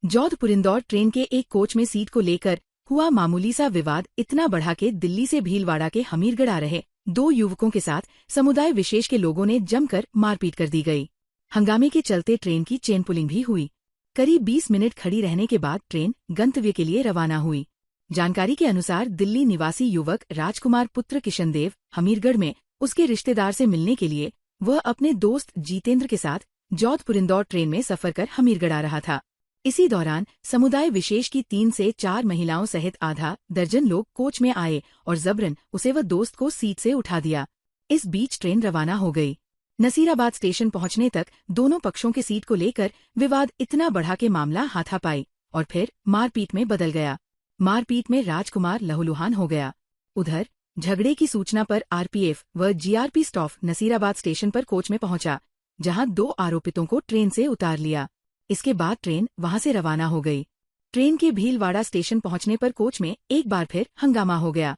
Jodhpur Indore train के एक coach में सीट को लेकर हुआ मामूली सा विवाद इतना बढ़ा के दिल्ली से भीलवाड़ा के हमीरगढ़ आ रहे दो युवकों के साथ समुदाय विशेष के लोगों ने जमकर मारपीट कर दी गई। हंगामे के चलते ट्रेन की चेन पुलिंग भी हुई। करीब 20 मिनट खड़ी रहने के बाद ट्रेन गंतव्य के लिए रवाना हुई। जानकारी के अनुसार दिल्ली निवासी युवक राजकुमार पुत्र किशनदेव हमीरगढ़ में उसके रिश्तेदार से मिलने के लिए वह अपने दोस्त जितेंद्र के साथ जोधपुर इंदौर ट्रेन में सफर कर हमीरगढ़ आ रहा था। इसी दौरान समुदाय विशेष की 3 से 4 महिलाओं सहित आधा दर्जन लोग कोच में आए और जबरन उसे व दोस्त को सीट से उठा दिया। इस बीच ट्रेन रवाना हो गई। नसीराबाद स्टेशन पहुंचने तक दोनों पक्षों के सीट को लेकर विवाद इतना बढ़ा के मामला हाथापाई और फिर मारपीट में बदल गया। मारपीट में राजकुमार लहूलुहान हो गया। उधर झगड़े की सूचना पर आरपीएफ व जीआरपी स्टाफ नसीराबाद स्टेशन पर कोच में पहुंचा, जहां 2 आरोपितों को ट्रेन से उतार लिया। इसके बाद ट्रेन वहां से रवाना हो गई। ट्रेन के भीलवाड़ा स्टेशन पहुंचने पर कोच में एक बार फिर हंगामा हो गया।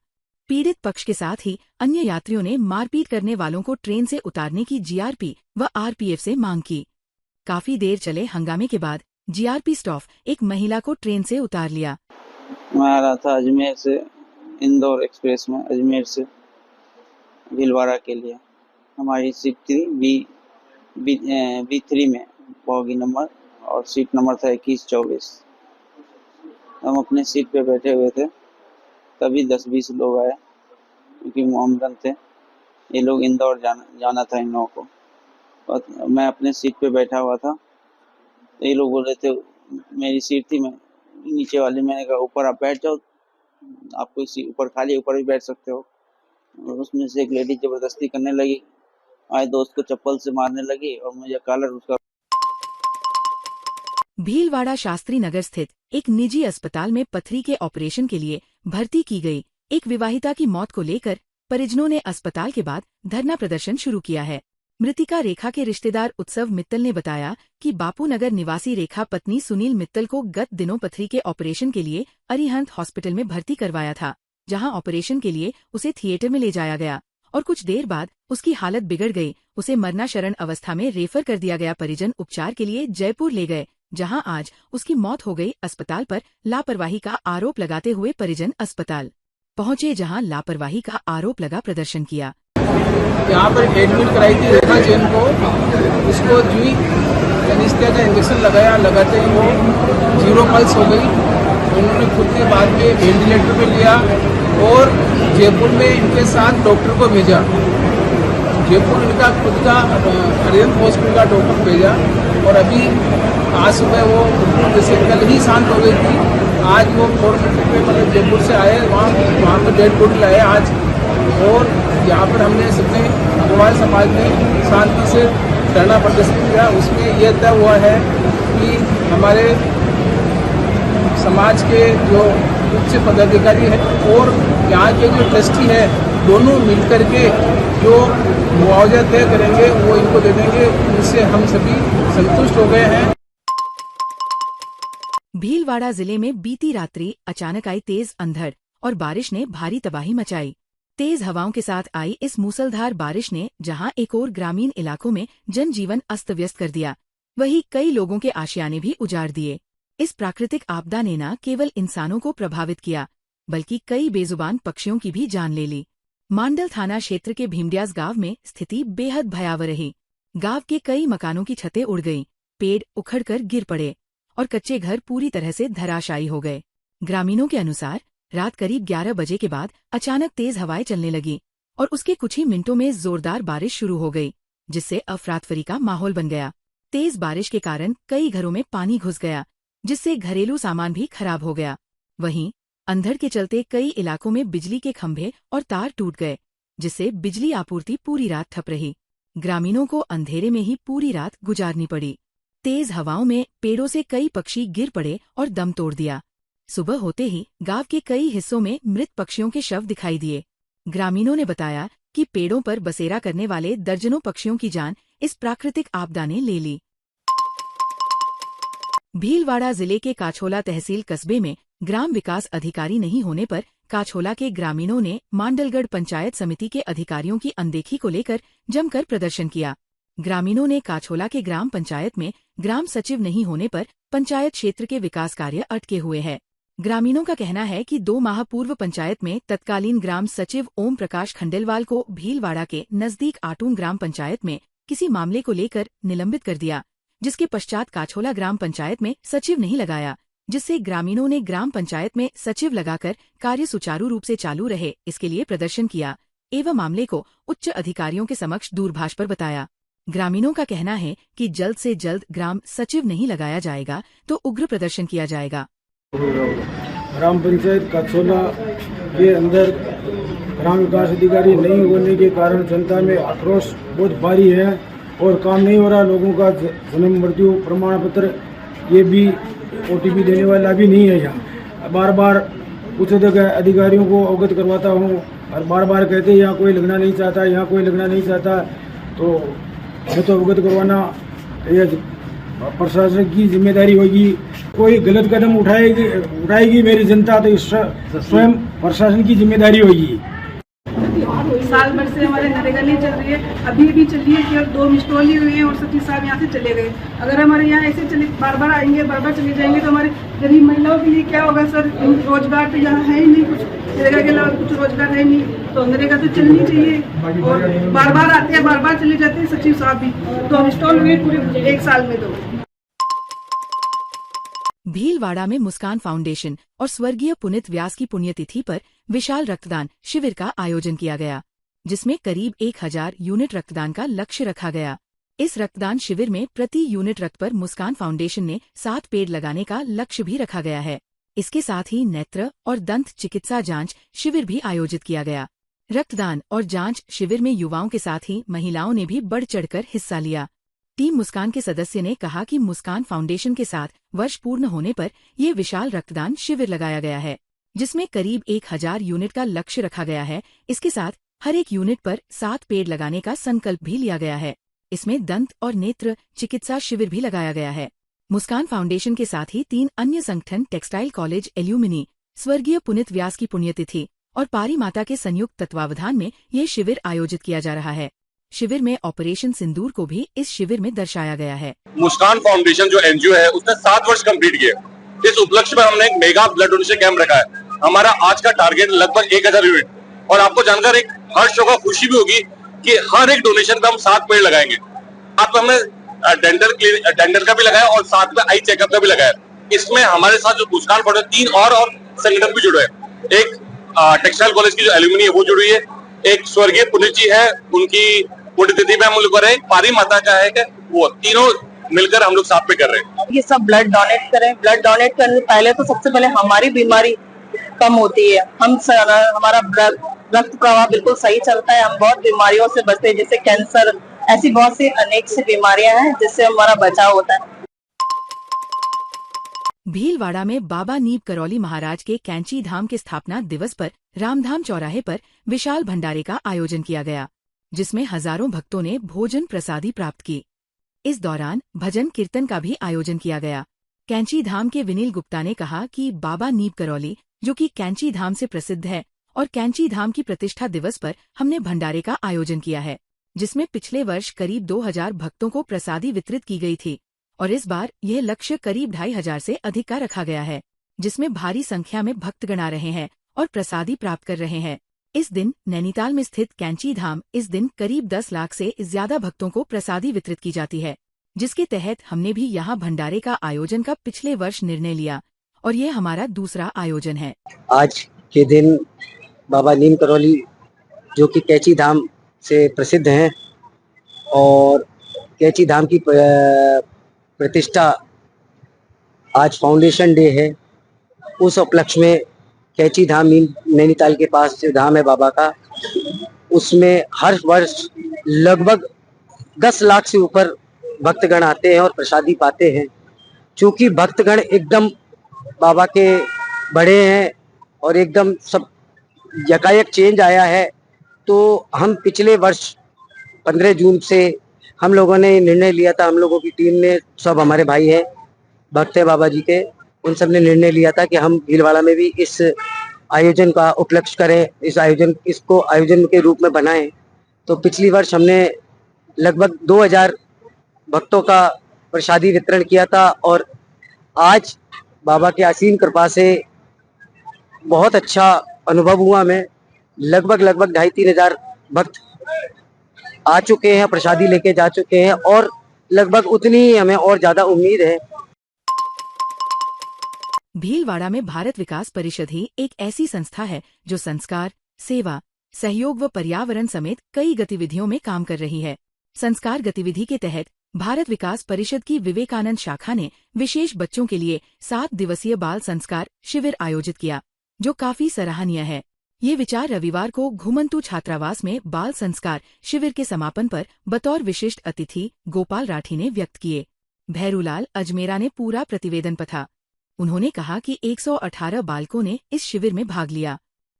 पीड़ित पक्ष के साथ ही अन्य यात्रियों ने मारपीट करने वालों को ट्रेन से उतारने की जीआरपी व आरपीएफ से मांग की। काफी देर चले हंगामे के बाद जीआरपी स्टाफ एक महिला को ट्रेन से उतार लिया। मैं आ रहा था अजमेर से इंदौर एक्सप्रेस में, अजमेर से भीलवाड़ा के लिए। हमारी सीट थी बी3 में, बॉगी नंबर, और सीट नंबर था 21-24। हम अपने सीट पे बैठे हुए थे, तभी 10-20 लोग आए, क्योंकि मोहम्मदन थे। ये लोग इंदौर जाना था इन लोगों को, और मैं अपने सीट पे बैठा हुआ था। तो ये लोग बोल रहे थे, मेरी सीट थी, मैं नीचे वाली, मैंने कहा ऊपर आप बैठ जाओ, आपको सीट ऊपर खाली, ऊपर भी बैठ सकते हो। और उसमें से एक लेडी जबरदस्ती करने लगी, आए दोस्त को चप्पल से मारने लगी और मुझे कॉलर उसका। भीलवाड़ा शास्त्री नगर स्थित एक निजी अस्पताल में पथरी के ऑपरेशन के लिए भर्ती की गई एक विवाहिता की मौत को लेकर परिजनों ने अस्पताल के बाद धरना प्रदर्शन शुरू किया है। मृतिका रेखा के रिश्तेदार उत्सव मित्तल ने बताया कि बापू नगर निवासी रेखा पत्नी सुनील मित्तल को गत दिनों पथरी के ऑपरेशन के लिए अरिहंत हॉस्पिटल में भर्ती करवाया था, जहां ऑपरेशन के लिए उसे थिएटर में ले जाया गया और कुछ देर बाद उसकी हालत बिगड़ गई। उसे मरणाशरण अवस्था में रेफर कर दिया गया। परिजन उपचार के लिए जयपुर ले गए, जहां आज उसकी मौत हो गई। अस्पताल पर लापरवाही का आरोप लगाते हुए परिजन अस्पताल पहुंचे, जहां लापरवाही का आरोप लगा प्रदर्शन किया। यहाँ पर एडमिट कराई थी रेखा जैन को, उसको जी एनेस्थीसिया का इंजेक्शन लगाते ही वो 0 पल्स हो गई। उन्होंने खुद के बाद में वेंटिलेटर पे लिया और जयपुर में इनके साथ डॉक्टर को भेजा। जयपुर इनका खुद का अरिहंत हॉस्पिटल का डॉक्टर भेजा, और अभी आज सुबह वो जैसे कल ही शांत हो गई थी, आज वो 4 मिनट पे मतलब जयपुर से आए, वहाँ पर डेड बॉडी लाए आज। और यहाँ पर हमने सबने हमारे समाज में शांति से धरना प्रदर्शन किया। उसमें यह तय हुआ है कि हमारे समाज के जो उच्च पदाधिकारी हैं और यहाँ के जो ट्रस्टी है, दोनों मिलकर के जो मुआवजा तय करेंगे वो इनको दे देंगे। इससे हम सभी संतुष्ट हो गए हैं। भीलवाड़ा जिले में बीती रात्रि अचानक आई तेज अंधड़ और बारिश ने भारी तबाही मचाई। तेज हवाओं के साथ आई इस मूसलधार बारिश ने जहां एक और ग्रामीण इलाकों में जनजीवन अस्त व्यस्त कर दिया, वहीं कई लोगों के आशियाने भी उजाड़ दिए। इस प्राकृतिक आपदा ने न केवल इंसानों को प्रभावित किया, बल्कि कई बेजुबान पक्षियों की भी जान ले ली। मांडल थाना क्षेत्र के भीमड्यास गांव में स्थिति बेहद भयावह रही। गांव के कई मकानों की छतें उड़ गईं, पेड़ उखड़कर गिर पड़े और कच्चे घर पूरी तरह से धराशायी हो गए। ग्रामीणों के अनुसार रात करीब 11 बजे के बाद अचानक तेज हवाएं चलने लगी और उसके कुछ ही मिनटों में जोरदार बारिश शुरू हो गई, जिससे अफरातफरी का माहौल बन गया। तेज बारिश के कारण कई घरों में पानी घुस गया, जिससे घरेलू सामान भी खराब हो गया। वहीं अंधड़ के चलते कई इलाकों में बिजली के खंभे और तार टूट गए, जिससे बिजली आपूर्ति पूरी रात ठप रही। ग्रामीणों को अंधेरे में ही पूरी रात गुजारनी पड़ी। तेज हवाओं में पेड़ों से कई पक्षी गिर पड़े और दम तोड़ दिया। सुबह होते ही गांव के कई हिस्सों में मृत पक्षियों के शव दिखाई दिए। ग्रामीणों ने बताया कि पेड़ों पर बसेरा करने वाले दर्जनों पक्षियों की जान इस प्राकृतिक आपदा ने ले ली। भीलवाड़ा जिले के काछोला तहसील कस्बे में ग्राम विकास अधिकारी नहीं होने पर काछोला के ग्रामीणों ने मांडलगढ़ पंचायत समिति के अधिकारियों की अनदेखी को लेकर जमकर प्रदर्शन किया। ग्रामीणों ने काछोला के ग्राम पंचायत में ग्राम सचिव नहीं होने पर पंचायत क्षेत्र के विकास कार्य अटके हुए हैं। ग्रामीणों का कहना है कि 2 माह पूर्व पंचायत में तत्कालीन ग्राम सचिव ओम प्रकाश खंडेलवाल को भीलवाड़ा के नजदीक आटून ग्राम पंचायत में किसी मामले को लेकर निलंबित कर दिया, जिसके पश्चात काछोला ग्राम पंचायत में सचिव नहीं लगाया, जिससे ग्रामीणों ने ग्राम पंचायत में सचिव लगाकर कार्य सुचारू रूप से चालू रहे इसके लिए प्रदर्शन किया एवं मामले को उच्च अधिकारियों के समक्ष दूरभाष पर बताया। ग्रामीणों का कहना है कि जल्द से जल्द ग्राम सचिव नहीं लगाया जाएगा तो उग्र प्रदर्शन किया जाएगा। ग्राम पंचायत काछोला के अंदर ग्राम विकास अधिकारी नहीं होने के कारण जनता में आक्रोश बहुत भारी है और काम नहीं हो रहा। लोगों का जन्म मृत्यु प्रमाण पत्र ये भी OTP देने वाला भी नहीं है। यहाँ बार बार उच्च अधिकारियों को अवगत करवाता हूँ और बार बार कहते हैं यहाँ कोई लगना नहीं चाहता, यहाँ कोई लगना नहीं चाहता। तो मैं तो अवगत करवाना ये प्रशासन की जिम्मेदारी होगी। कोई गलत कदम उठाएगी मेरी जनता तो स्वयं प्रशासन की जिम्मेदारी होगी। साल भर से हमारे नरेगा नहीं चल रही है, अभी भी चली है केवल 2 मिस्टॉल ही हुए हैं और सचिव साहब यहाँ से चले गए। अगर हमारे यहाँ ऐसे चले बार बार आएंगे बार बार चले जाएंगे तो हमारे गरीब महिलाओं के लिए क्या होगा सर? रोजगार तो यहाँ है ही नहीं, कुछ नरेगा के अलावा कुछ रोजगार है नहीं, तो नरेगा तो चलनी चाहिए। और बार बार आते हैं बार बार चले जाते हैं सचिव साहब भी। 2 मिस्टॉल हुए पूरे 1 साल में। तो भीलवाड़ा में मुस्कान फाउंडेशन और स्वर्गीय पुनीत व्यास की पुण्यतिथि पर विशाल रक्तदान शिविर का आयोजन किया गया, जिसमें करीब 1000 यूनिट रक्तदान का लक्ष्य रखा गया। इस रक्तदान शिविर में प्रति यूनिट रक्त पर मुस्कान फाउंडेशन ने 7 पेड़ लगाने का लक्ष्य भी रखा गया है। इसके साथ ही नेत्र और दंत चिकित्सा जांच शिविर भी आयोजित किया गया। रक्तदान और जांच शिविर में युवाओं के साथ ही महिलाओं ने भी बढ़ चढ़कर हिस्सा लिया। टीम मुस्कान के सदस्य ने कहा कि मुस्कान फाउंडेशन के साथ वर्ष पूर्ण होने पर ये विशाल रक्तदान शिविर लगाया गया है, जिसमें करीब 1000 यूनिट का लक्ष्य रखा गया है। इसके साथ हर एक यूनिट पर 7 पेड़ लगाने का संकल्प भी लिया गया है। इसमें दंत और नेत्र चिकित्सा शिविर भी लगाया गया है। मुस्कान फाउंडेशन के साथ ही 3 अन्य संगठन टेक्सटाइल कॉलेज एल्यूमिनी, स्वर्गीय पुनीत व्यास की पुण्यतिथि और पारी माता के संयुक्त तत्वावधान में ये शिविर आयोजित किया जा रहा है। शिविर में ऑपरेशन सिंदूर को भी इस शिविर में दर्शाया गया है। मुस्कान फाउंडेशन जो NGO है उसने 7 वर्ष कंप्लीट किए। इस उपलक्ष्य में हमने एक मेगा ब्लड डोनेशन कैंप रखा है। हमारा आज का टारगेट लगभग 1000 यूनिट। और आपको जानकर एक हर्ष होगा, खुशी भी होगी कि हर एक डोनेशन पे हम 7 पेड़ लगाएंगे। साथ में हमने डेंटल का भी लगाया और साथ में आई चेकअप का भी लगाया। इसमें हमारे साथ जो मुस्कान फाउंडेशन 3 और संगठन भी जुड़े हैं। एक टेक्सटाइल कॉलेज की जो एल्यूमिनी है वो जुड़ी है, एक स्वर्गीय पुनीत जी है उनकी पुण्यतिथि में हम लोग कर रहे हैं, पारी माता का है कि वो तीनों मिलकर हम लोग साथ पे कर रहे हैं। ये सब ब्लड डोनेट करें। ब्लड डोनेट करने से पहले तो सबसे पहले हमारी बीमारी कम होती है, हमारा रक्त प्रवाह बिल्कुल सही चलता है, हम बहुत बीमारियों से बचते हैं जैसे कैंसर, ऐसी बहुत सी अनेक सी बीमारियां हैं जिससे हमारा बचाव होता है। भीलवाड़ा में बाबा नीब करौली महाराज के कैंची धाम के स्थापना दिवस पर रामधाम चौराहे पर विशाल भंडारे का आयोजन किया गया, जिसमें हजारों भक्तों ने भोजन प्रसादी प्राप्त की। इस दौरान भजन कीर्तन का भी आयोजन किया गया। कैंची धाम के विनील गुप्ता ने कहा कि बाबा नीब करौली, जो कि कैंची धाम से प्रसिद्ध है, और कैंची धाम की प्रतिष्ठा दिवस पर हमने भंडारे का आयोजन किया है, जिसमें पिछले वर्ष करीब 2000 भक्तों को प्रसादी वितरित की गई थी और इस बार यह लक्ष्य करीब 2500 से अधिक का रखा गया है, जिसमें भारी संख्या में भक्तगण आ रहे हैं और प्रसादी प्राप्त कर रहे हैं। इस दिन नैनीताल में स्थित कैंची धाम इस दिन करीब 10 लाख से ज्यादा भक्तों को प्रसादी वितरित की जाती है, जिसके तहत हमने भी यहाँ भंडारे का आयोजन का पिछले वर्ष निर्णय लिया और ये हमारा दूसरा आयोजन है। आज के दिन बाबा नीम करौली जो कि कैंची धाम से प्रसिद्ध हैं और कैंची धाम की प्रतिष्ठा आज फाउंडेशन डे है। उस उपलक्ष्य में कैंची धाम नैनीताल के पास जो धाम है बाबा का, उसमें हर वर्ष लगभग 10 लाख से ऊपर भक्तगण आते हैं और प्रसादी पाते हैं। क्योंकि भक्तगण एकदम बाबा के बड़े हैं और एकदम सब यकायक चेंज आया है, तो हम पिछले वर्ष 15 जून से हम लोगों ने निर्णय लिया था, हम लोगों की टीम ने, सब हमारे भाई हैं भक्त है बाबा जी के, उन सब ने निर्णय लिया था कि हम भीलवाड़ा में भी इस आयोजन का उपलक्ष्य करें, इसको आयोजन के रूप में बनाएं। तो पिछली वर्ष हमने लगभग 2000 भक्तों का प्रसादी वितरण किया था और आज बाबा की असीम कृपा से बहुत अच्छा अनुभव हुआ। हमें लगभग 2,500-3,000 भक्त आ चुके हैं, प्रसादी लेके जा चुके हैं और लगभग उतनी ही हमें और ज्यादा उम्मीद है। भीलवाड़ा में भारत विकास परिषद ही एक ऐसी संस्था है जो संस्कार, सेवा, सहयोग व पर्यावरण समेत कई गतिविधियों में काम कर रही है। संस्कार गतिविधि के तहत भारत विकास परिषद की विवेकानंद शाखा ने विशेष बच्चों के लिए 7 दिवसीय बाल संस्कार शिविर आयोजित किया, जो काफी सराहनीय है। ये विचार रविवार को घुमंतु छात्रावास में बाल संस्कार शिविर के समापन पर बतौर विशिष्ट अतिथि गोपाल राठी ने व्यक्त किए। भैरूलाल अजमेरा ने पूरा प्रतिवेदन पढ़ा। उन्होंने कहा कि 118 बालकों ने इस शिविर में भाग लिया।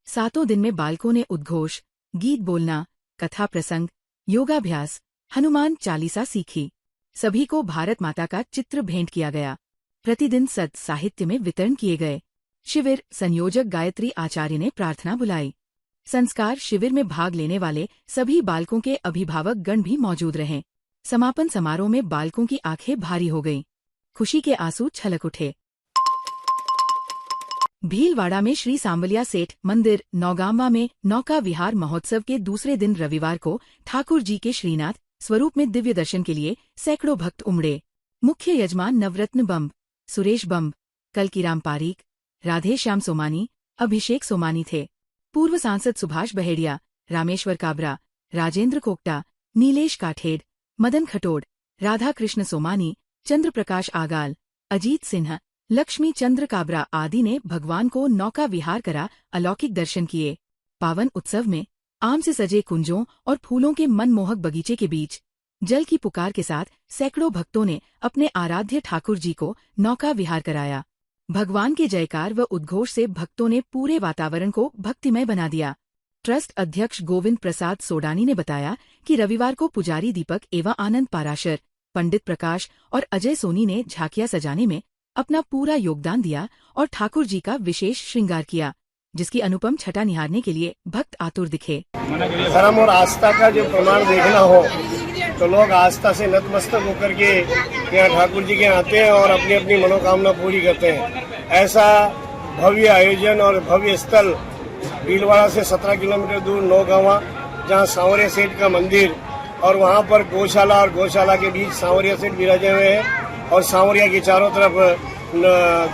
7 दिन में बालकों ने उद्घोष, गीत बोलना, कथा प्रसंग, योगाभ्यास, हनुमान चालीसा सीखी। सभी को भारत माता का चित्र भेंट किया गया। प्रतिदिन सद साहित्य में वितरण किए गए। शिविर संयोजक गायत्री आचार्य ने प्रार्थना बुलाई। संस्कार शिविर में भाग लेने वाले सभी बालकों के अभिभावक गण भी मौजूद रहे। समापन समारोह में बालकों की आंखें भारी हो गईं। खुशी के आंसू छलक उठे। भीलवाड़ा में श्री सांवलिया सेठ मंदिर नौगांवा में नौका विहार महोत्सव के दूसरे दिन रविवार को ठाकुर जी के श्रीनाथ स्वरूप में दिव्य दर्शन के लिए सैकड़ों भक्त उमड़े। मुख्य यजमान नवरत्न बम्ब, सुरेश बम्ब, कलकीराम पारीक, राधे श्याम सोमानी, अभिषेक सोमानी थे। पूर्व सांसद सुभाष बहेड़िया, रामेश्वर काबरा, राजेंद्र कोकटा, नीलेश काठेड, मदन खटोड़, राधा कृष्ण सोमानी, चंद्र प्रकाश आगाल, अजीत सिन्हा, लक्ष्मी चंद्र काबरा आदि ने भगवान को नौका विहार करा अलौकिक दर्शन किए। पावन उत्सव में आम से सजे कुंजों और फूलों के मनमोहक बगीचे के बीच जल की पुकार के साथ सैकड़ों भक्तों ने अपने आराध्य ठाकुर जी को नौका विहार कराया। भगवान के जयकार व उद्घोष से भक्तों ने पूरे वातावरण को भक्तिमय बना दिया। ट्रस्ट अध्यक्ष गोविंद प्रसाद सोडानी ने बताया कि रविवार को पुजारी दीपक एवं आनंद पाराशर, पंडित प्रकाश और अजय सोनी ने झांकियां सजाने में अपना पूरा योगदान दिया और ठाकुर जी का विशेष श्रृंगार किया, जिसकी अनुपम छटा निहारने के लिए भक्त आतुर दिखे। धर्म और आस्था का जो प्रमाण देखना हो तो लोग आस्था से नतमस्तक होकर के यहाँ ठाकुर जी के आते हैं और अपनी अपनी मनोकामना पूरी करते हैं। ऐसा भव्य आयोजन और भव्य स्थल भीलवाड़ा से 17 किलोमीटर दूर नौगांवा, जहाँ सांवरिया सेठ का मंदिर और वहाँ पर गौशाला और गौशाला के बीच सांवरिया सेठ विराजे हुए हैं और सांवरिया के चारों तरफ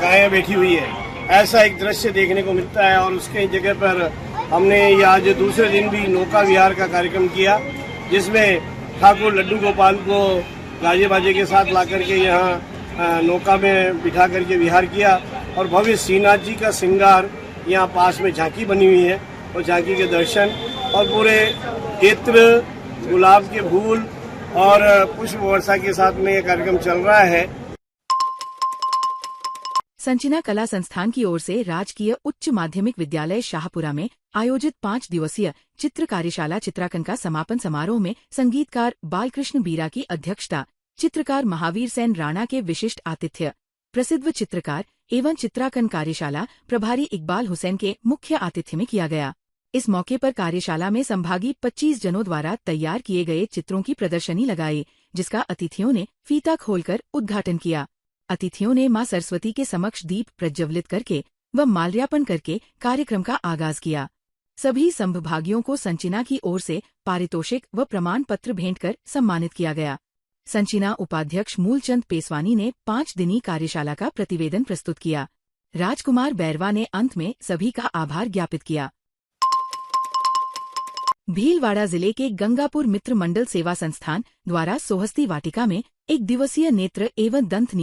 गायें बैठी हुई है। ऐसा एक दृश्य देखने को मिलता है और उसके जगह पर हमने ये आज दूसरे दिन भी नौका विहार का कार्यक्रम किया, जिसमें ठाकुर लड्डू गोपाल को गाजे बाजे के साथ ला करके यहाँ नौका में बिठा करके विहार किया और भव्य श्रीनाथ जी का श्रृंगार यहाँ पास में झांकी बनी हुई है और झांकी के दर्शन और पूरे इत्र, गुलाब के फूल और पुष्प वर्षा के साथ में ये कार्यक्रम चल रहा है। संचिना कला संस्थान की ओर से राजकीय उच्च माध्यमिक विद्यालय शाहपुरा में आयोजित 5 दिवसीय चित्र कार्यशाला चित्रांकन का समापन समारोह में संगीतकार बालकृष्ण बीरा की अध्यक्षता, चित्रकार महावीर सेन राणा के विशिष्ट आतिथ्य, प्रसिद्ध चित्रकार एवं चित्रांकन कार्यशाला प्रभारी इकबाल हुसैन के मुख्य आतिथ्य में किया गया। इस मौके पर कार्यशाला में संभागी 25 जनों द्वारा तैयार किए गए चित्रों की प्रदर्शनी लगाई, जिसका अतिथियों ने फीता खोलकर उद्घाटन किया। अतिथियों ने मां सरस्वती के समक्ष दीप प्रज्वलित करके व माल्यार्पण करके कार्यक्रम का आगाज किया। सभी संभागियों को संचिना की ओर से पारितोषिक व प्रमाण पत्र भेंट कर सम्मानित किया गया। संचिना उपाध्यक्ष मूलचंद पेसवानी ने 5 दिनी कार्यशाला का प्रतिवेदन प्रस्तुत किया। राजकुमार बैरवा ने अंत में सभी का आभार ज्ञापित किया। भीलवाड़ा जिले के गंगापुर मित्र मंडल सेवा संस्थान द्वारा सोहस्ती वाटिका में 1 दिवसीय नेत्र एवं दंत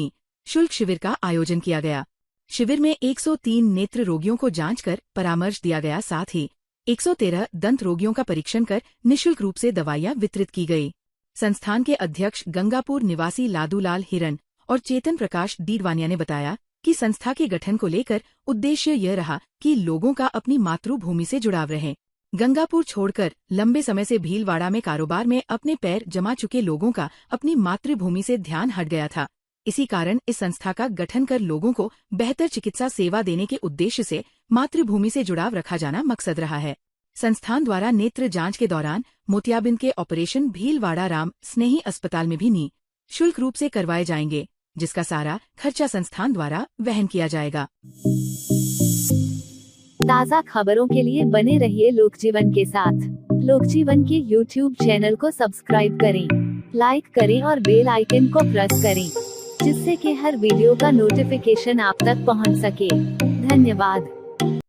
शुल्क शिविर का आयोजन किया गया। शिविर में 103 नेत्र रोगियों को जांच कर परामर्श दिया गया, साथ ही 113 दंत रोगियों का परीक्षण कर निःशुल्क रूप से दवाइयां वितरित की गई। संस्थान के अध्यक्ष गंगापुर निवासी लादूलाल हिरन और चेतन प्रकाश डीडवानिया ने बताया कि संस्था के गठन को लेकर उद्देश्य यह रहा कि लोगों का अपनी मातृभूमि से जुड़ाव रहे। गंगापुर छोड़कर लंबे समय से भीलवाड़ा में कारोबार में अपने पैर जमा चुके लोगों का अपनी मातृभूमि से ध्यान हट गया था। इसी कारण इस संस्था का गठन कर लोगों को बेहतर चिकित्सा सेवा देने के उद्देश्य से मातृभूमि से जुड़ाव रखा जाना मकसद रहा है। संस्थान द्वारा नेत्र जांच के दौरान मोतियाबिंद के ऑपरेशन भीलवाड़ा राम स्नेही अस्पताल में भी निःशुल्क रूप से करवाए जाएंगे। जिसका सारा खर्चा संस्थान द्वारा वहन किया जाएगा। ताज़ा खबरों के लिए बने रहिए लोकजीवन के साथ। लोकजीवन के YouTube चैनल को सब्सक्राइब करें, लाइक करें और बेल आइकन को प्रेस करें, जिससे कि हर वीडियो का नोटिफिकेशन आप तक पहुंच सके। धन्यवाद।